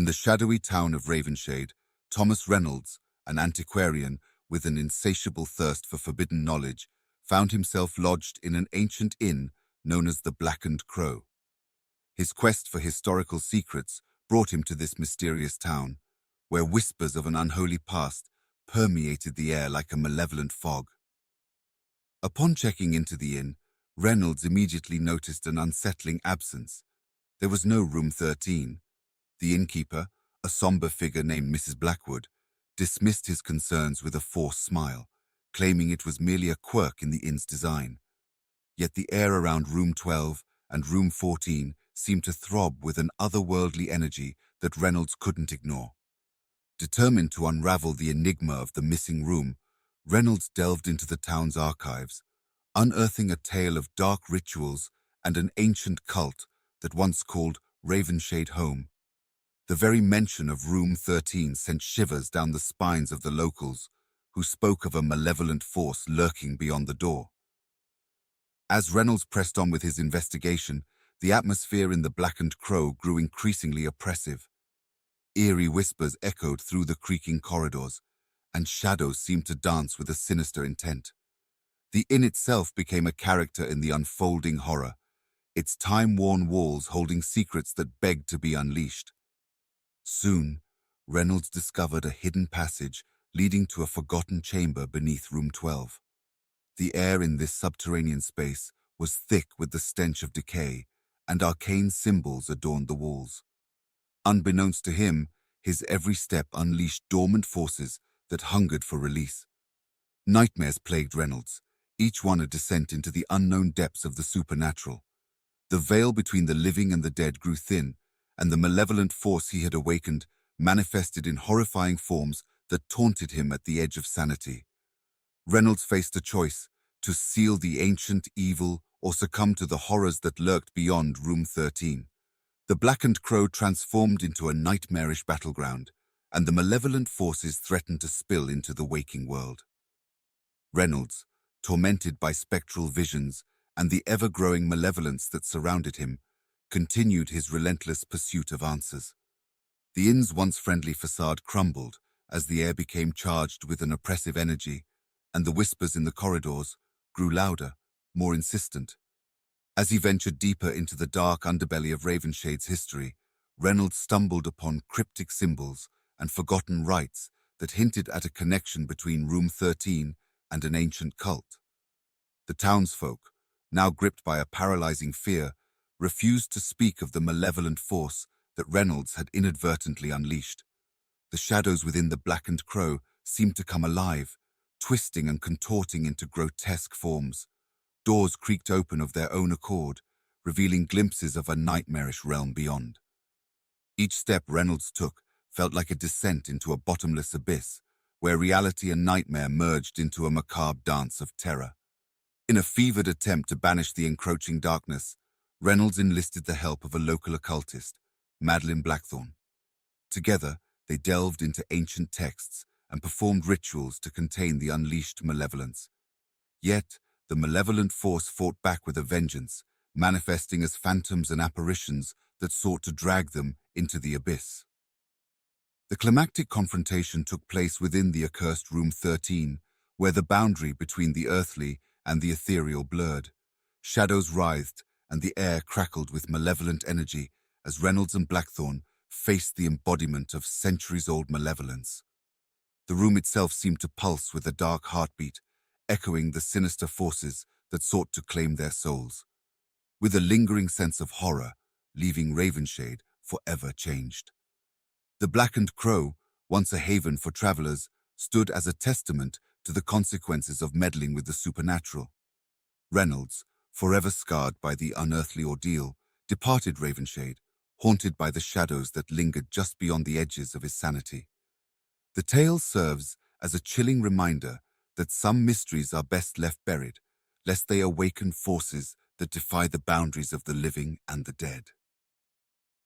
In the shadowy town of Ravenshade, Thomas Reynolds, an antiquarian with an insatiable thirst for forbidden knowledge, found himself lodged in an ancient inn known as the Blackened Crow. His quest for historical secrets brought him to this mysterious town, where whispers of an unholy past permeated the air like a malevolent fog. Upon checking into the inn, Reynolds immediately noticed an unsettling absence. There was no room 13. The innkeeper, a somber figure named Mrs. Blackwood, dismissed his concerns with a forced smile, claiming it was merely a quirk in the inn's design. Yet the air around room 12 and room 14 seemed to throb with an otherworldly energy that Reynolds couldn't ignore. Determined to unravel the enigma of the missing room, Reynolds delved into the town's archives, unearthing a tale of dark rituals and an ancient cult that once called Ravenshade home. The very mention of room 13 sent shivers down the spines of the locals, who spoke of a malevolent force lurking beyond the door. As Reynolds pressed on with his investigation, the atmosphere in the Blackened Crow grew increasingly oppressive. Eerie whispers echoed through the creaking corridors, and shadows seemed to dance with a sinister intent. The inn itself became a character in the unfolding horror, its time-worn walls holding secrets that begged to be unleashed. Soon, Reynolds discovered a hidden passage leading to a forgotten chamber beneath room 12. The air in this subterranean space was thick with the stench of decay, and arcane symbols adorned the walls. Unbeknownst to him, his every step unleashed dormant forces that hungered for release. Nightmares plagued Reynolds, each one a descent into the unknown depths of the supernatural. The veil between the living and the dead grew thin, and the malevolent force he had awakened manifested in horrifying forms that taunted him at the edge of sanity. Reynolds faced a choice: to seal the ancient evil or succumb to the horrors that lurked beyond room 13. The Blackened Crow transformed into a nightmarish battleground, and the malevolent forces threatened to spill into the waking world. Reynolds, tormented by spectral visions and the ever-growing malevolence that surrounded him, continued his relentless pursuit of answers. The inn's once friendly facade crumbled as the air became charged with an oppressive energy, and the whispers in the corridors grew louder, more insistent. As he ventured deeper into the dark underbelly of Ravenshade's history, Reynolds stumbled upon cryptic symbols and forgotten rites that hinted at a connection between room 13 and an ancient cult. The townsfolk, now gripped by a paralyzing fear, refused to speak of the malevolent force that Reynolds had inadvertently unleashed. The shadows within the Blackened Crow seemed to come alive, twisting and contorting into grotesque forms. Doors creaked open of their own accord, revealing glimpses of a nightmarish realm beyond. Each step Reynolds took felt like a descent into a bottomless abyss, where reality and nightmare merged into a macabre dance of terror. In a fevered attempt to banish the encroaching darkness, Reynolds enlisted the help of a local occultist, Madeline Blackthorne. Together, they delved into ancient texts and performed rituals to contain the unleashed malevolence. Yet, the malevolent force fought back with a vengeance, manifesting as phantoms and apparitions that sought to drag them into the abyss. The climactic confrontation took place within the accursed room 13, where the boundary between the earthly and the ethereal blurred. Shadows writhed, and the air crackled with malevolent energy as Reynolds and Blackthorne faced the embodiment of centuries-old malevolence. The room itself seemed to pulse with a dark heartbeat, echoing the sinister forces that sought to claim their souls, with a lingering sense of horror, leaving Ravenshade forever changed. The Blackened Crow, once a haven for travelers, stood as a testament to the consequences of meddling with the supernatural. Reynolds, forever scarred by the unearthly ordeal, departed Ravenshade, haunted by the shadows that lingered just beyond the edges of his sanity. The tale serves as a chilling reminder that some mysteries are best left buried, lest they awaken forces that defy the boundaries of the living and the dead.